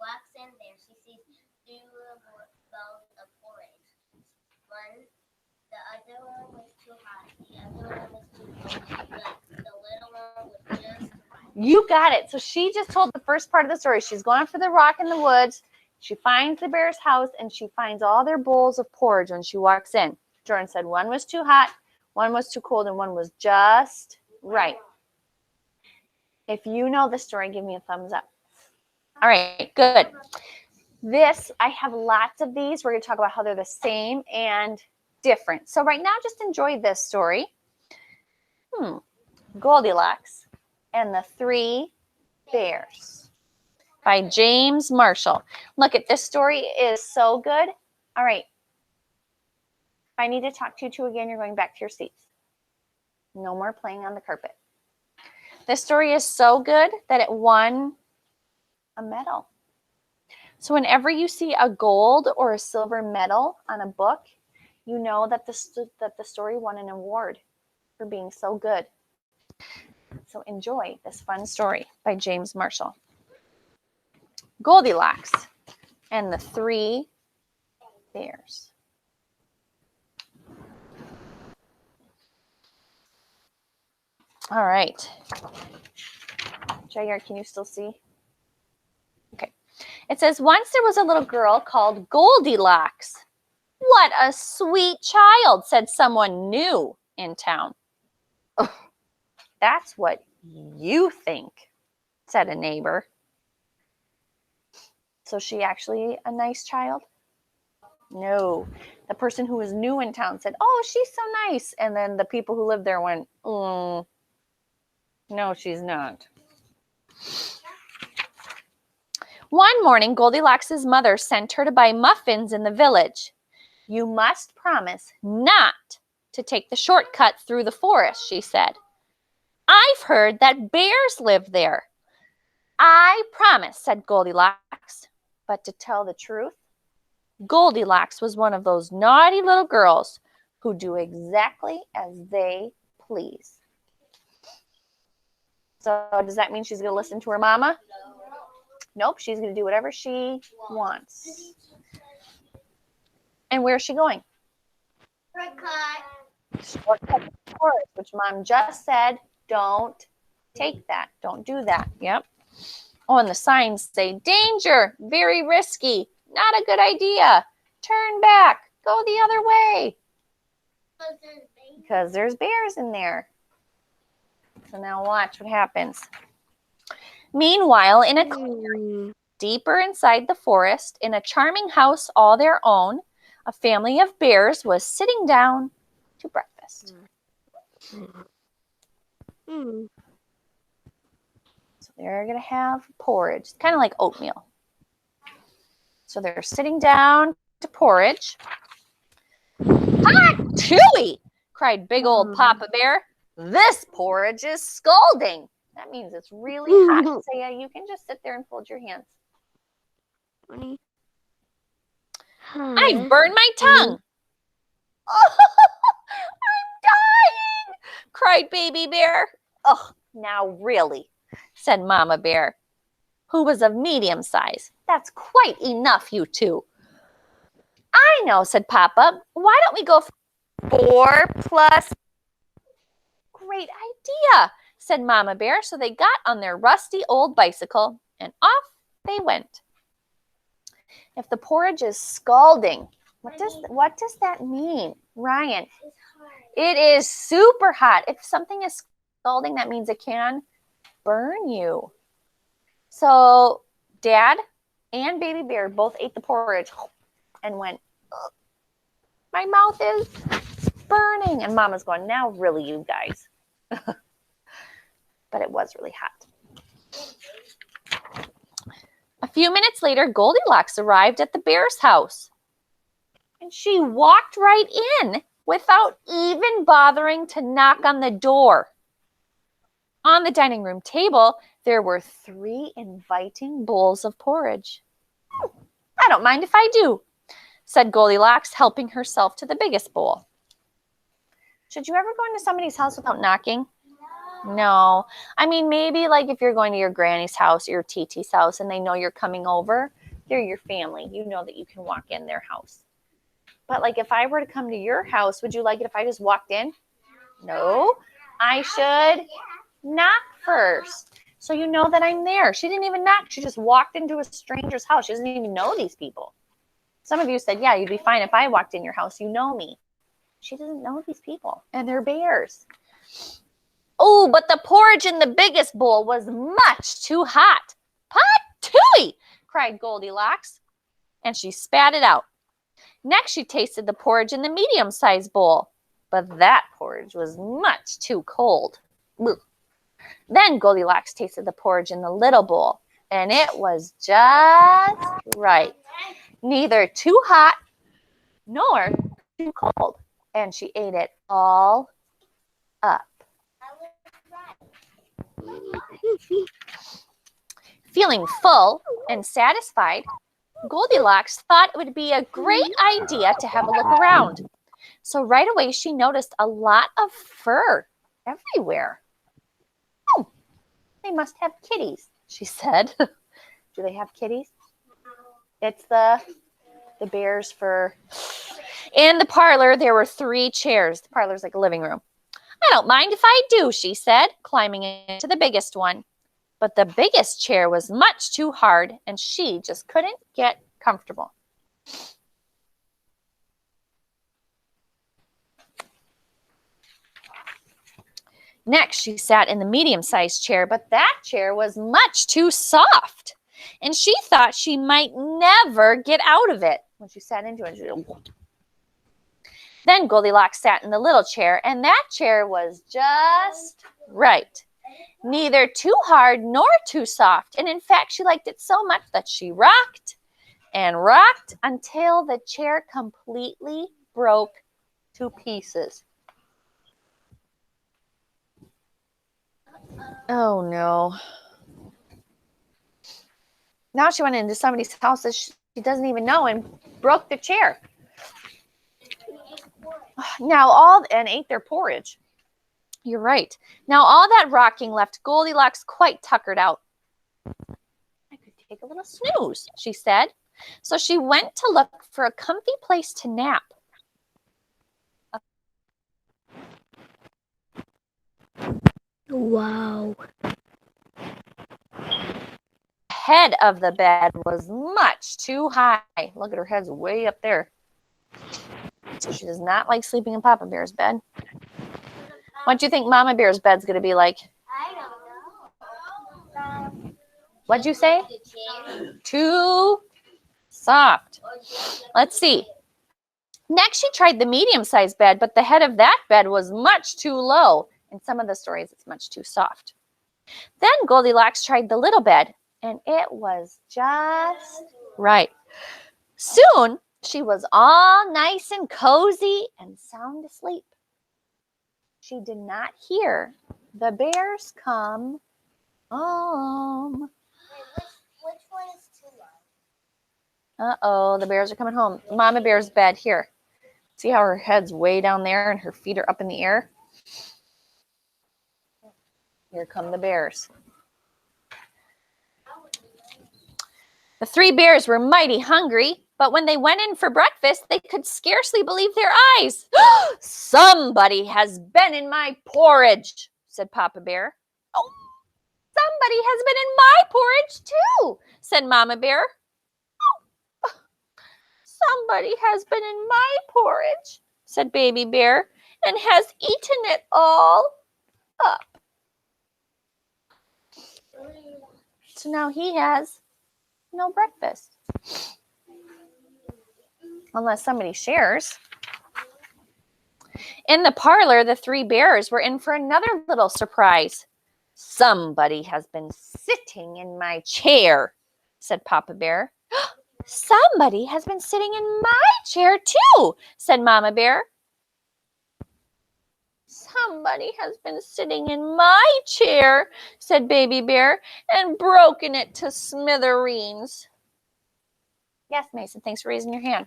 walks in there. She sees two bowls of porridge. The other one was too hot. The other one was too cold. But the little one was just right. You got it. So she just told the first part of the story. She's going for the rock in the woods. She finds the bear's house, and she finds all their bowls of porridge when she walks in. Jordan said one was too hot, one was too cold, and one was just right. If you know the story, give me a thumbs up. All right, good. I have lots of these. We're going to talk about how they're the same and different. So right now, just enjoy this story. Goldilocks and the Three Bears by James Marshall. Look at this story is so good. All right. If I need to talk to you two again, you're going back to your seats. No more playing on the carpet. This story is so good that it won a medal. So whenever you see a gold or a silver medal on a book, you know that the story won an award for being so good. So enjoy this fun story by James Marshall. Goldilocks and the Three Bears. All right. Jair, can you still see? Okay. It says, once there was a little girl called Goldilocks. What a sweet child, said someone new in town. Oh, that's what you think, said a neighbor. So she actually a nice child? No. The person who was new in town said, oh, she's so nice. And then the people who lived there went, no, she's not. One morning, Goldilocks' mother sent her to buy muffins in the village. You must promise not to take the shortcut through the forest, she said. I've heard that bears live there. I promise, said Goldilocks. But to tell the truth, Goldilocks was one of those naughty little girls who do exactly as they please. So does that mean she's going to listen to her mama? Nope, she's going to do whatever she wants. And where's she going? Shortcut to the forest, which Mom just said, don't take that. Don't do that. Yep. Oh, and the signs say, danger, very risky, not a good idea. Turn back, go the other way. Because there's bears in there. So now watch what happens. Meanwhile, in a clearing deeper inside the forest, in a charming house all their own, a family of bears was sitting down to breakfast. So they're going to have porridge, kind of like oatmeal. So they're sitting down to porridge. Hot chewy, cried big old Papa Bear. This porridge is scalding. That means it's really hot. Saya, you can just sit there and fold your hands. I burned my tongue. Oh, I'm dying, cried Baby Bear. Oh, now really, said Mama Bear, who was of medium size. That's quite enough, you two. I know, said Papa. Why don't we go for 4 plus? Great idea, said Mama Bear. So they got on their rusty old bicycle and off they went. If the porridge is scalding, what does that mean? Ryan, it is super hot. If something is scalding, that means it can burn you. So Dad and Baby Bear both ate the porridge and went, my mouth is burning. And Mama's going, now really, you guys. But it was really hot. A few minutes later, Goldilocks arrived at the bear's house. And she walked right in without even bothering to knock on the door. On the dining room table, there were 3 inviting bowls of porridge. I don't mind if I do, said Goldilocks, helping herself to the biggest bowl. Should you ever go into somebody's house without knocking? No. I mean, maybe like if you're going to your granny's house, your TT's house, and they know you're coming over, they're your family. You know that you can walk in their house. But like if I were to come to your house, would you like it if I just walked in? No. I should knock first. So you know that I'm there. She didn't even knock. She just walked into a stranger's house. She doesn't even know these people. Some of you said, yeah, you'd be fine if I walked in your house. You know me. She doesn't know these people. And they're bears. Oh, but the porridge in the biggest bowl was much too hot. Patooey, cried Goldilocks. And she spat it out. Next, she tasted the porridge in the medium-sized bowl. But that porridge was much too cold. Ugh. Then Goldilocks tasted the porridge in the little bowl. And it was just right. Neither too hot nor too cold. And she ate it all up. Feeling full and satisfied, Goldilocks thought it would be a great idea to have a look around. So right away she noticed a lot of fur everywhere. Oh, they must have kitties, she said. Do they have kitties? It's the bear's fur. In the parlor, there were 3 chairs. The parlor's like a living room. I don't mind if I do, she said, climbing into the biggest one. But the biggest chair was much too hard, and she just couldn't get comfortable. Next, she sat in the medium-sized chair, but that chair was much too soft, and she thought she might never get out of it. When she sat into it, Then Goldilocks sat in the little chair, and that chair was just right. Neither too hard nor too soft. And in fact, she liked it so much that she rocked and rocked until the chair completely broke to pieces. Oh, no. Now she went into somebody's house that she doesn't even know and broke the chair. And ate their porridge. You're right. Now all that rocking left Goldilocks quite tuckered out. I could take a little snooze, she said. So she went to look for a comfy place to nap. Wow. The head of the bed was much too high. Look at her head's way up there. So she does not like sleeping in Papa Bear's bed. What do you think Mama Bear's bed's going to be like? I don't know. What'd you say? Too soft. Let's see. Next, she tried the medium-sized bed, but the head of that bed was much too low. In some of the stories, it's much too soft. Then Goldilocks tried the little bed, and it was just right. Soon, she was all nice and cozy and sound asleep. She did not hear the bears come home. Which one is too low? Uh-oh, the bears are coming home. Mama Bear's bed here. See how her head's way down there and her feet are up in the air? Here come the bears. The 3 bears were mighty hungry, but when they went in for breakfast, they could scarcely believe their eyes. Somebody has been in my porridge, said Papa Bear. Oh, somebody has been in my porridge too, said Mama Bear. Oh, somebody has been in my porridge, said Baby Bear, and has eaten it all up. So now he has no breakfast. Unless somebody shares. In the parlor, the 3 bears were in for another little surprise. Somebody has been sitting in my chair, said Papa Bear. Somebody has been sitting in my chair too, said Mama Bear. Somebody has been sitting in my chair, said Baby Bear, and broken it to smithereens. Yes, Mason, thanks for raising your hand.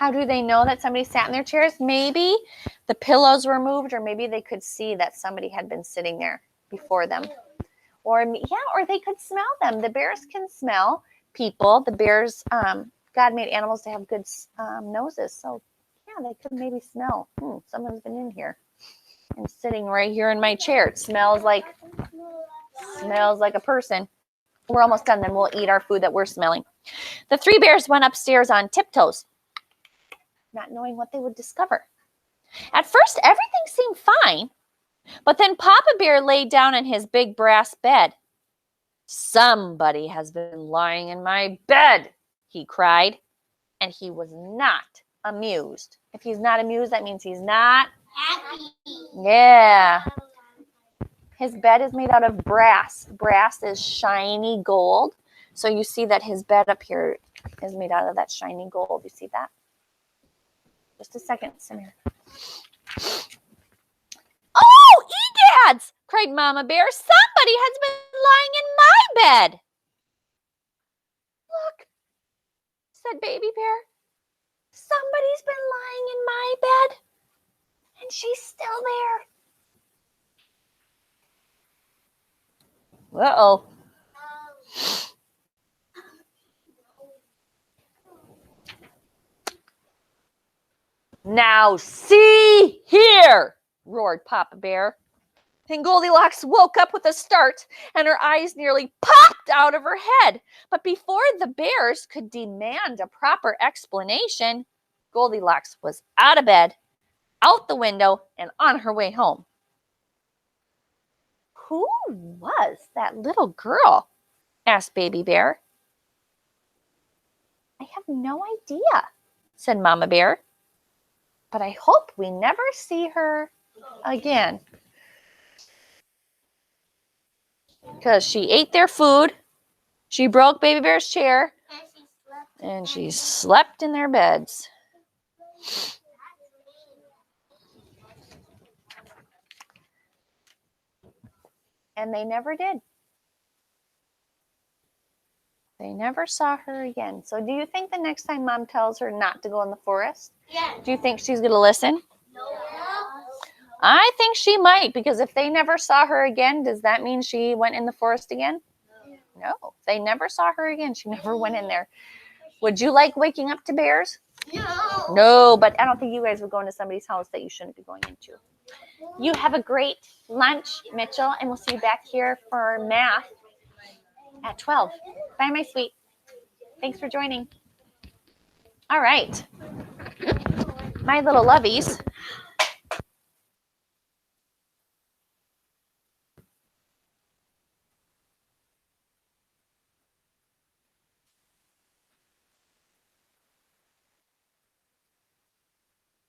How do they know that somebody sat in their chairs? Maybe the pillows were moved, or maybe they could see that somebody had been sitting there before them. Or they could smell them. The bears can smell people. The bears, God made animals to have good noses. So, yeah, they could maybe smell. Someone's been in here and sitting right here in my chair. It smells like a person. We're almost done. Then we'll eat our food that we're smelling. The 3 bears went upstairs on tiptoes, not knowing what they would discover. At first, everything seemed fine, but then Papa Bear laid down in his big brass bed. "Somebody has been lying in my bed," he cried, and he was not amused. If he's not amused, that means he's not happy. Yeah. His bed is made out of brass. Brass is shiny gold. So you see that his bed up here is made out of that shiny gold. You see that? Just a second, Samir. "Oh, egads!" cried Mama Bear. "Somebody has been lying in my bed." "Look," said Baby Bear. "Somebody's been lying in my bed, and she's still there." Uh-oh. "Now see here," roared Papa Bear. And Goldilocks woke up with a start, and her eyes nearly popped out of her head. But before the bears could demand a proper explanation, Goldilocks was out of bed, out the window, and on her way home. "Who was that little girl?" asked Baby Bear. "I have no idea," said Mama Bear. "But I hope we never see her again." Because she ate their food, she broke Baby Bear's chair, and she slept in their beds. And they never did. They never saw her again. So do you think the next time Mom tells her not to go in the forest, do you think she's going to listen? No. I think she might, because if they never saw her again, does that mean she went in the forest again? No, they never saw her again. She never went in there. Would you like waking up to bears? No. No, but I don't think you guys would go into somebody's house that you shouldn't be going into. You have a great lunch, Mitchell, and we'll see you back here for math at 12. Bye, my sweet. Thanks for joining. All right. My little lovies.